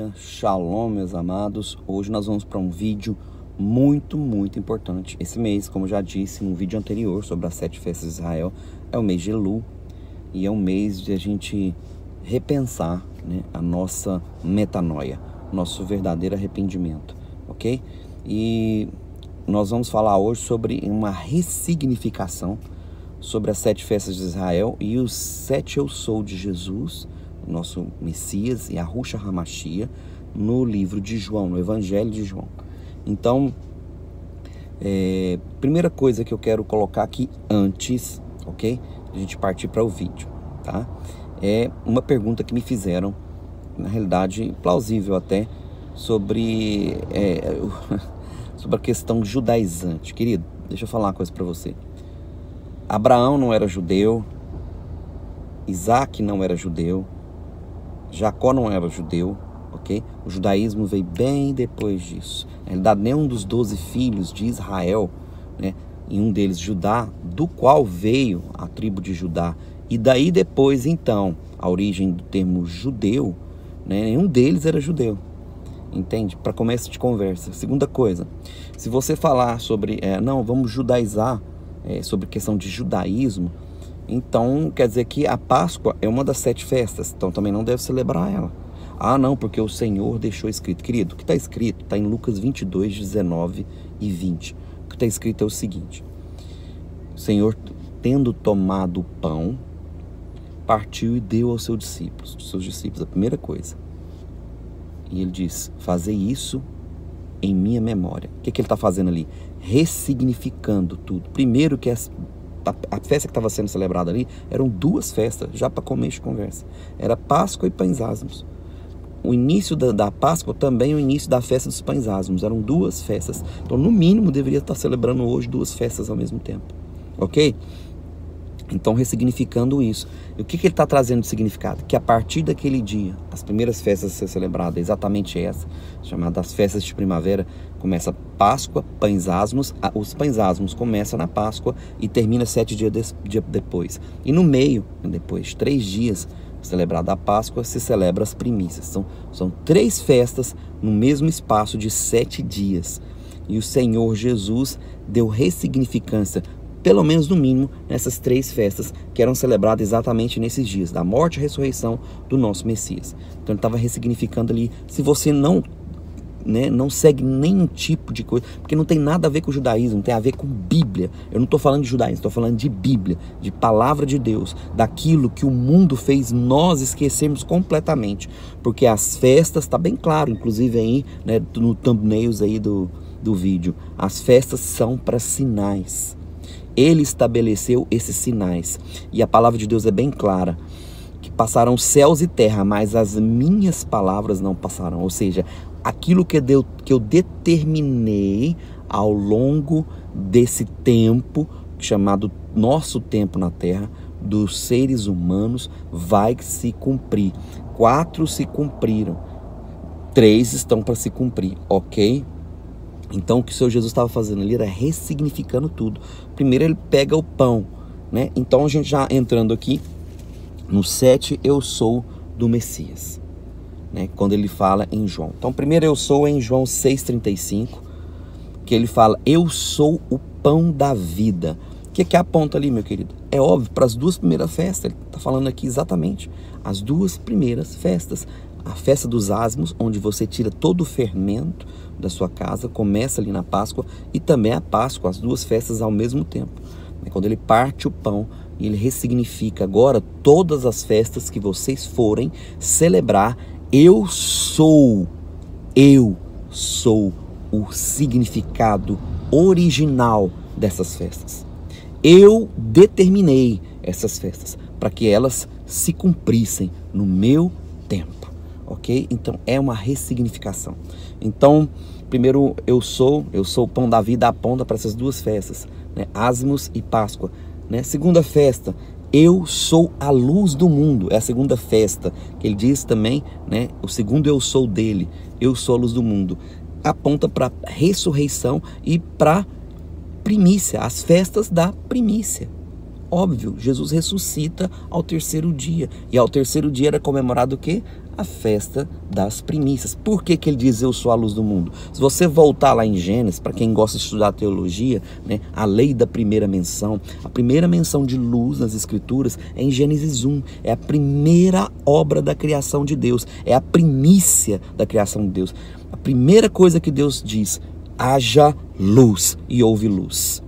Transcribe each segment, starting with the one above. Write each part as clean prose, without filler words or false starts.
dia, shalom meus amados. Hoje nós vamos para um vídeo muito importante. Esse mês, como eu já disse no vídeo anterior sobre as 7 festas de Israel, é o mês de Elul e é um mês de a gente repensar, né, a nossa metanoia, nosso verdadeiro arrependimento, ok? E nós vamos falar hoje sobre uma ressignificação sobre as 7 festas de Israel e os 7 eu sou de Jesus, nosso Messias, e a Yahushua HaMashiach, no livro de João, no Evangelho de João. Então, primeira coisa que eu quero colocar aqui antes, ok? A gente partir para o vídeo, tá? É uma pergunta que me fizeram, na realidade plausível até, sobre a questão judaizante. Querido, deixa eu falar uma coisa para você. Abraão não era judeu, Isaac não era judeu, Jacó não era judeu, ok? O judaísmo veio bem depois disso. Na realidade, nenhum dos 12 filhos de Israel, né, e um deles Judá, do qual veio a tribo de Judá, e daí depois, então, a origem do termo judeu, né, nenhum deles era judeu, entende? Para começo de conversa. Segunda coisa, se você falar sobre, não, vamos judaizar, sobre questão de judaísmo, então quer dizer que a Páscoa é uma das 7 festas, então também não deve celebrar ela. Ah não, porque o Senhor deixou escrito. Querido, o que está escrito está em Lucas 22, 19 e 20. O que está escrito é o seguinte: o Senhor, tendo tomado o pão, partiu e deu aos seus discípulos, a primeira coisa. E ele diz: fazei isso em minha memória. O que ele está fazendo ali? Ressignificando tudo. Primeiro que a festa que estava sendo celebrada ali eram 2 festas, já para começo de conversa. Era Páscoa e Pães Asmos. O início da Páscoa também é o início da festa dos Pães Asmos. Eram 2 festas. Então, no mínimo, deveria estar celebrando hoje 2 festas ao mesmo tempo. Ok? Então, ressignificando isso. E o que ele está trazendo de significado? Que a partir daquele dia, as primeiras festas a ser celebradas, exatamente essa, chamada as festas de primavera, começa Páscoa, Pães Asmos. Os Pães Asmos começam na Páscoa e termina 7 dias depois. E no meio, depois, 3 dias celebrada a Páscoa, se celebra as primícias. São 3 festas no mesmo espaço de 7 dias. E o Senhor Jesus deu ressignificância, pelo menos no mínimo, nessas 3 festas que eram celebradas exatamente nesses dias, da morte e ressurreição do nosso Messias. Então ele estava ressignificando ali. Se você não segue nenhum tipo de coisa, porque não tem nada a ver com o judaísmo, tem a ver com Bíblia. Eu não estou falando de judaísmo, estou falando de Bíblia, de palavra de Deus, daquilo que o mundo fez nós esquecermos completamente. Porque as festas, está bem claro, inclusive aí, né, no thumbnails aí do vídeo, as festas são para sinais. Ele estabeleceu esses sinais. E a palavra de Deus é bem clara: que passarão céus e terra, mas as minhas palavras não passarão. Ou seja, aquilo que eu determinei ao longo desse tempo, chamado nosso tempo na terra, dos seres humanos, vai se cumprir. 4 se cumpriram, 3 estão para se cumprir, ok? Então o que o Senhor Jesus estava fazendo ali era ressignificando tudo. Primeiro ele pega o pão, né? Então a gente já entrando aqui no 7 eu sou do Messias, né? Quando ele fala em João. Então primeiro eu sou em João 6,35, que ele fala: eu sou o pão da vida. O que aponta ali, meu querido? É óbvio, para as 2 primeiras festas. Ele está falando aqui exatamente as 2 primeiras festas. A festa dos asmos, onde você tira todo o fermento da sua casa, começa ali na Páscoa, e também a Páscoa, as 2 festas ao mesmo tempo. Quando ele parte o pão, e ele ressignifica: agora todas as festas que vocês forem celebrar, eu sou o significado original dessas festas. Eu determinei essas festas para que elas se cumprissem no meu tempo. Ok? Então é uma ressignificação. Então, primeiro eu sou o pão da vida, aponta para essas 2 festas, né? Asmos e Páscoa, né? Segunda festa, eu sou a luz do mundo. É a segunda festa que ele diz também, né? O segundo eu sou dele, eu sou a luz do mundo. Aponta para ressurreição e para primícia, as festas da primícia. Óbvio, Jesus ressuscita ao 3º dia. E ao 3º dia era comemorado o quê? a festa das primícias. Por que que ele diz eu sou a luz do mundo? Se você voltar lá em Gênesis, para quem gosta de estudar teologia, né, a lei da primeira menção, a primeira menção de luz nas escrituras é em Gênesis 1, é a primeira obra da criação de Deus, é a primícia da criação de Deus. A primeira coisa que Deus diz, haja luz, e houve luz.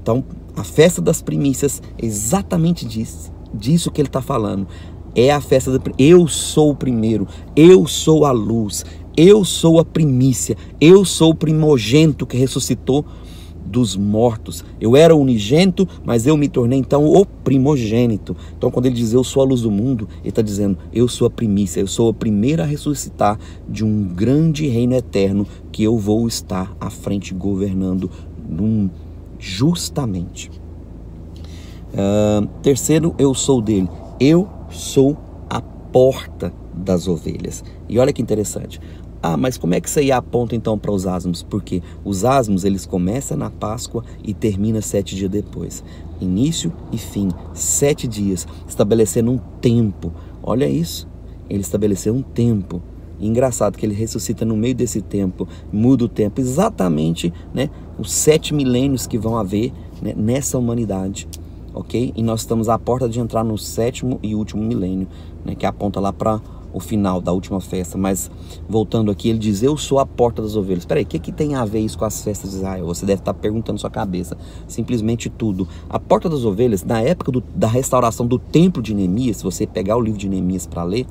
Então, a festa das primícias é exatamente disso que ele está falando. É a festa eu sou o primeiro, eu sou a luz, eu sou a primícia, eu sou o primogênito que ressuscitou dos mortos. Eu era unigênito, mas eu me tornei então o primogênito. Então quando ele diz eu sou a luz do mundo, ele está dizendo eu sou a primícia, eu sou a primeira a ressuscitar de um grande reino eterno que eu vou estar à frente governando justamente. Terceiro, eu sou dele. Eu sou a porta das ovelhas. E olha que interessante. Mas como é que isso aí aponta então para os asmos? Porque os asmos eles começam na Páscoa e terminam 7 dias depois. Início e fim, 7 dias, estabelecendo um tempo. Olha isso, ele estabeleceu um tempo. E engraçado que ele ressuscita no meio desse tempo, muda o tempo, exatamente, né, os 7 milênios que vão haver, né, nessa humanidade. Ok? E nós estamos à porta de entrar no 7º e último milênio, né, que aponta lá para o final da última festa. Mas voltando aqui, ele diz, eu sou a porta das ovelhas. Espera aí, o que tem a ver isso com as festas de Israel? Você deve estar perguntando na sua cabeça. Simplesmente tudo. A porta das ovelhas, na época da restauração do templo de Neemias, se você pegar o livro de Neemias para ler,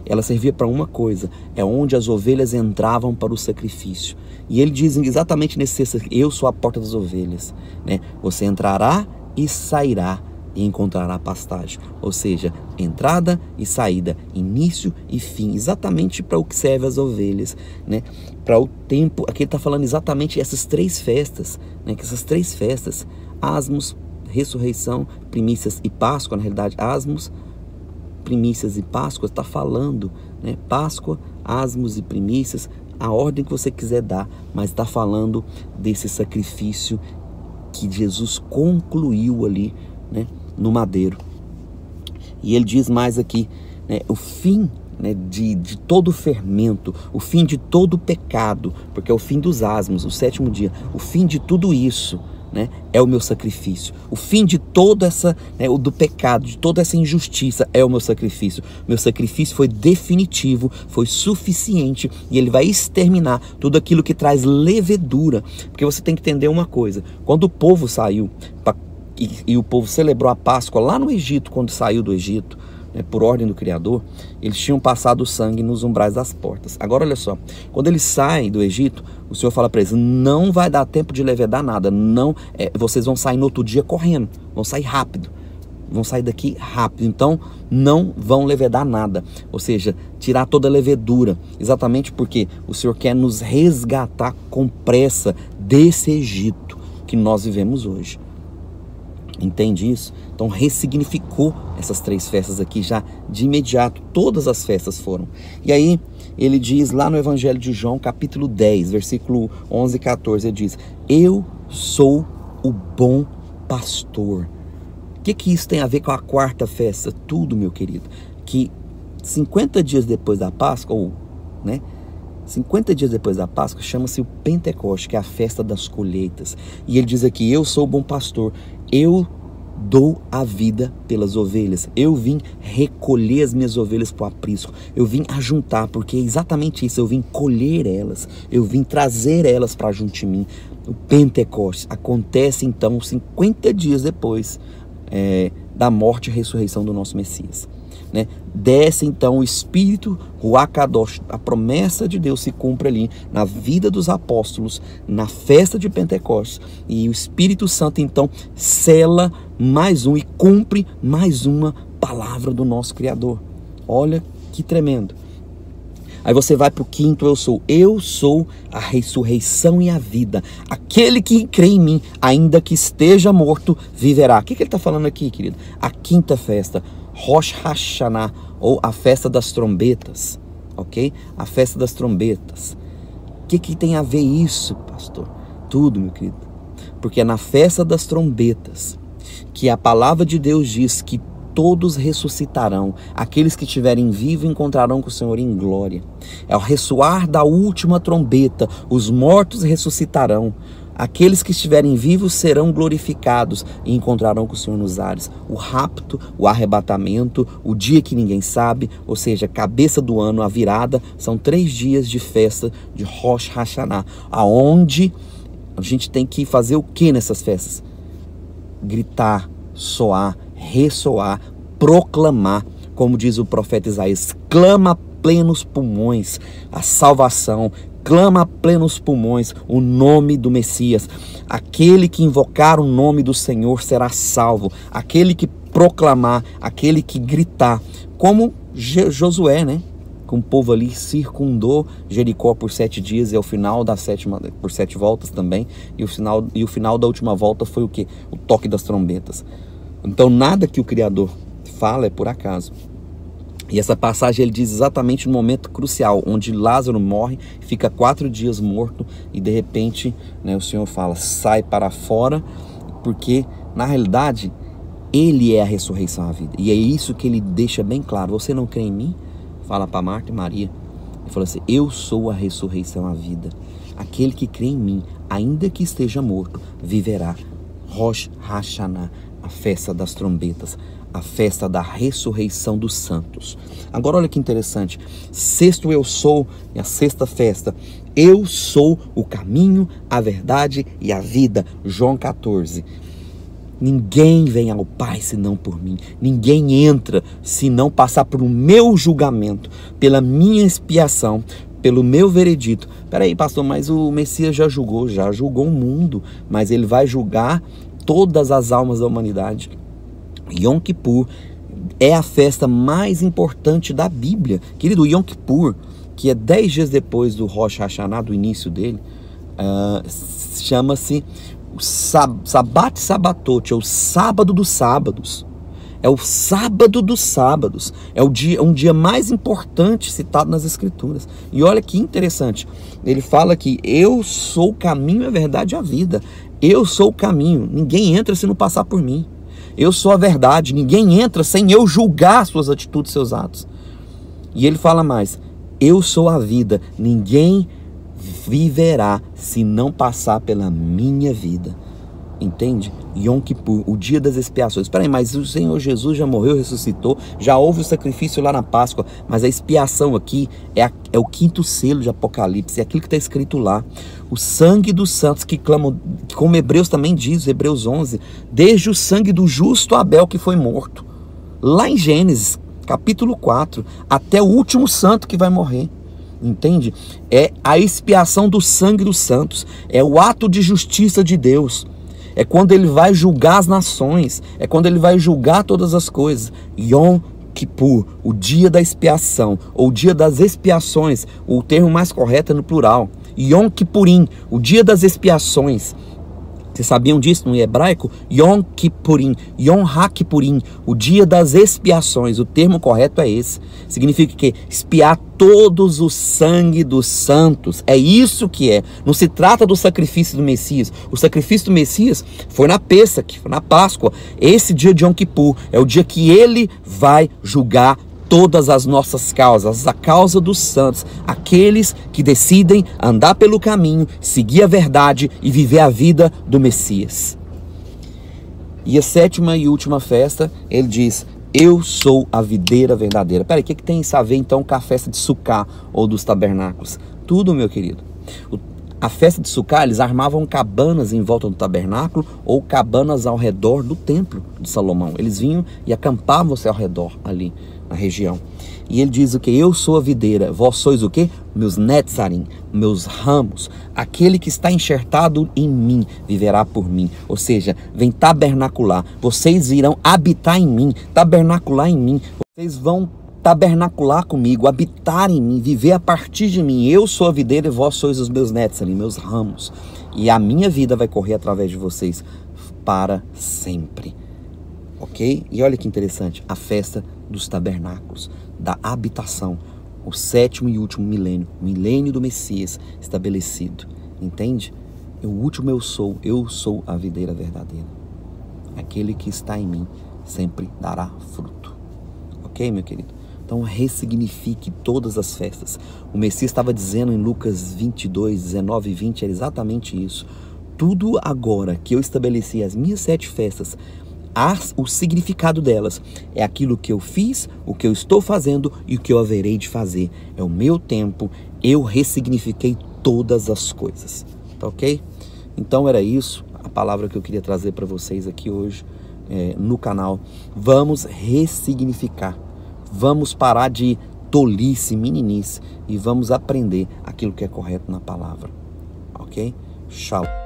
ela servia para uma coisa, é onde as ovelhas entravam para o sacrifício. E ele diz exatamente nesse texto, eu sou a porta das ovelhas, né? Você entrará e sairá e encontrará pastagem. Ou seja, entrada e saída, início e fim, exatamente para o que serve as ovelhas, né? Para o tempo, aqui ele está falando exatamente essas 3 festas, né? Que essas 3 festas, asmos, ressurreição, primícias e Páscoa, na realidade, asmos, primícias e Páscoa, está falando, né? Páscoa, asmos e primícias, a ordem que você quiser dar, mas está falando desse sacrifício que Jesus concluiu ali, né, no madeiro. E ele diz mais aqui, né, o fim, né, de todo o fermento, o fim de todo o pecado, porque é o fim dos asmos, o 7º dia, o fim de tudo isso, né, é o meu sacrifício. O fim de toda essa, né, do pecado, de toda essa injustiça é o meu sacrifício. Meu sacrifício foi definitivo, foi suficiente e ele vai exterminar tudo aquilo que traz levedura. Porque você tem que entender uma coisa, quando o povo saiu e o povo celebrou a Páscoa lá no Egito, quando saiu do Egito, né, por ordem do Criador, eles tinham passado o sangue nos umbrais das portas. Agora olha só, quando eles saem do Egito, o Senhor fala para eles, não vai dar tempo de levedar nada, não, vocês vão sair no outro dia correndo, vão sair rápido, vão sair daqui rápido, então não vão levedar nada, ou seja, tirar toda a levedura, exatamente porque o Senhor quer nos resgatar com pressa desse Egito que nós vivemos hoje. Entende isso? Então ressignificou essas 3 festas aqui já de imediato, todas as festas foram. E aí ele diz lá no Evangelho de João, capítulo 10, versículo 11 e 14, ele diz, eu sou o bom pastor. O que isso tem a ver com a 4ª festa? Tudo, meu querido, que 50 dias depois da Páscoa, ou, né, 50 dias depois da Páscoa, chama-se o Pentecoste, que é a festa das colheitas. E ele diz aqui, eu sou o bom pastor, eu dou a vida pelas ovelhas. Eu vim recolher as minhas ovelhas para o aprisco. Eu vim ajuntar, porque é exatamente isso. Eu vim colher elas. Eu vim trazer elas para junto de mim. O Pentecostes acontece então 50 dias depois da morte e ressurreição do nosso Messias. Né? Desce então o Espírito, o Akadosh, a promessa de Deus se cumpre ali na vida dos apóstolos, na festa de Pentecostes, e o Espírito Santo então sela mais um e cumpre mais uma palavra do nosso Criador. Olha que tremendo. Aí você vai para o 5º, eu sou a ressurreição e a vida. Aquele que crê em mim, ainda que esteja morto, viverá. O que ele está falando aqui, querido? A 5ª festa, Rosh Hashanah, ou a festa das trombetas, ok? A festa das trombetas. O que tem a ver isso, pastor? Tudo, meu querido. Porque é na festa das trombetas que a palavra de Deus diz que todos ressuscitarão. Aqueles que estiverem vivos encontrarão com o Senhor em glória. É o ressoar da última trombeta. Os mortos ressuscitarão. Aqueles que estiverem vivos serão glorificados e encontrarão com o Senhor nos ares. O rapto, o arrebatamento, o dia que ninguém sabe, ou seja, cabeça do ano, a virada, são 3 dias de festa de Rosh Hashanah, aonde a gente tem que fazer o que nessas festas? Gritar, soar, ressoar, proclamar, como diz o profeta Isaías, clama a plenos pulmões a salvação, clama a plenos pulmões o nome do Messias. Aquele que invocar o nome do Senhor será salvo. Aquele que proclamar, aquele que gritar, como Josué, né? Com o povo ali circundou Jericó por 7 dias e ao final da sétima, por 7 voltas também, e o final da última volta foi o quê? O toque das trombetas. Então nada que o Criador fala é por acaso. E essa passagem ele diz exatamente no momento crucial, onde Lázaro morre, fica 4 dias morto e de repente, né, o Senhor fala, sai para fora, porque na realidade ele é a ressurreição à vida. E é isso que ele deixa bem claro. Você não crê em mim? Fala para Marta e Maria. Ele fala assim, eu sou a ressurreição à vida. Aquele que crê em mim, ainda que esteja morto, viverá. Rosh Hashanah, a festa das trombetas, a festa da ressurreição dos santos. Agora olha que interessante, sexto eu sou, é a sexta festa, eu sou o caminho, a verdade e a vida, João 14. Ninguém vem ao Pai senão por mim, ninguém entra se não passar pelo meu julgamento, pela minha expiação, pelo meu veredito. Peraí, pastor, mas o Messias já julgou o mundo, mas ele vai julgar todas as almas da humanidade. Yom Kippur é a festa mais importante da Bíblia. Querido, Yom Kippur, que é 10 dias depois do Rosh Hashanah, do início dele, chama-se o Sabat Sabatot, é o sábado dos sábados. É o sábado dos sábados. É um dia mais importante citado nas Escrituras. E olha que interessante. Ele fala que eu sou o caminho, a verdade e a vida. Eu sou o caminho. Ninguém entra se não passar por mim. Eu sou a verdade, ninguém entra sem eu julgar suas atitudes, seus atos. E ele fala mais, eu sou a vida, ninguém viverá se não passar pela minha vida. Entende? Yom Kippur, o dia das expiações. Espera aí, mas o Senhor Jesus já morreu, ressuscitou, já houve o sacrifício lá na Páscoa, mas a expiação aqui é o 5º selo de Apocalipse, é aquilo que está escrito lá. O sangue dos santos que clamam, como Hebreus também diz, Hebreus 11, desde o sangue do justo Abel que foi morto, lá em Gênesis, capítulo 4, até o último santo que vai morrer. Entende? É a expiação do sangue dos santos, é o ato de justiça de Deus. É quando ele vai julgar as nações, é quando ele vai julgar todas as coisas. Yom Kippur, o dia da expiação, ou o dia das expiações, o termo mais correto é no plural. Yom Kippurim, o dia das expiações. Vocês sabiam disso no hebraico? Yom Kippurim, Yom HaKippurim, o dia das expiações. O termo correto é esse. Significa que expiar todos o sangue dos santos. É isso que é. Não se trata do sacrifício do Messias. O sacrifício do Messias foi na Pêssach, foi na Páscoa. Esse dia de Yom Kippur é o dia que ele vai julgar todas as nossas causas, a causa dos santos, aqueles que decidem andar pelo caminho, seguir a verdade e viver a vida do Messias. E a 7ª e última festa, ele diz, eu sou a videira verdadeira. Peraí, o que tem isso a ver então com a festa de Sukká ou dos tabernáculos? Tudo, meu querido. A festa de Sukká, eles armavam cabanas em volta do tabernáculo ou cabanas ao redor do templo de Salomão. Eles vinham e acampavam-se ao redor ali na região. E ele diz o que? Eu sou a videira, vós sois o que? Meus netzarim, meus ramos. Aquele que está enxertado em mim viverá por mim. Ou seja, vem tabernacular. Vocês irão habitar em mim, tabernacular em mim. Vocês vão tabernacular comigo, habitar em mim, viver a partir de mim. Eu sou a videira e vós sois os meus netzarim, meus ramos. E a minha vida vai correr através de vocês para sempre. Ok? E olha que interessante, a festa dos tabernáculos, da habitação, o 7º e último milênio, o milênio do Messias estabelecido, entende? O último eu sou a videira verdadeira, aquele que está em mim sempre dará fruto. Ok, meu querido? Então ressignifique todas as festas. O Messias estava dizendo em Lucas 22, 19 e 20, era exatamente isso. Tudo agora que eu estabeleci as minhas 7 festas, o significado delas é aquilo que eu fiz, o que eu estou fazendo e o que eu haverei de fazer. É o meu tempo, eu ressignifiquei todas as coisas. Tá ok? Então era isso, a palavra que eu queria trazer para vocês aqui hoje no canal. Vamos ressignificar, vamos parar de tolice, meninice e vamos aprender aquilo que é correto na palavra. Ok? Shalom.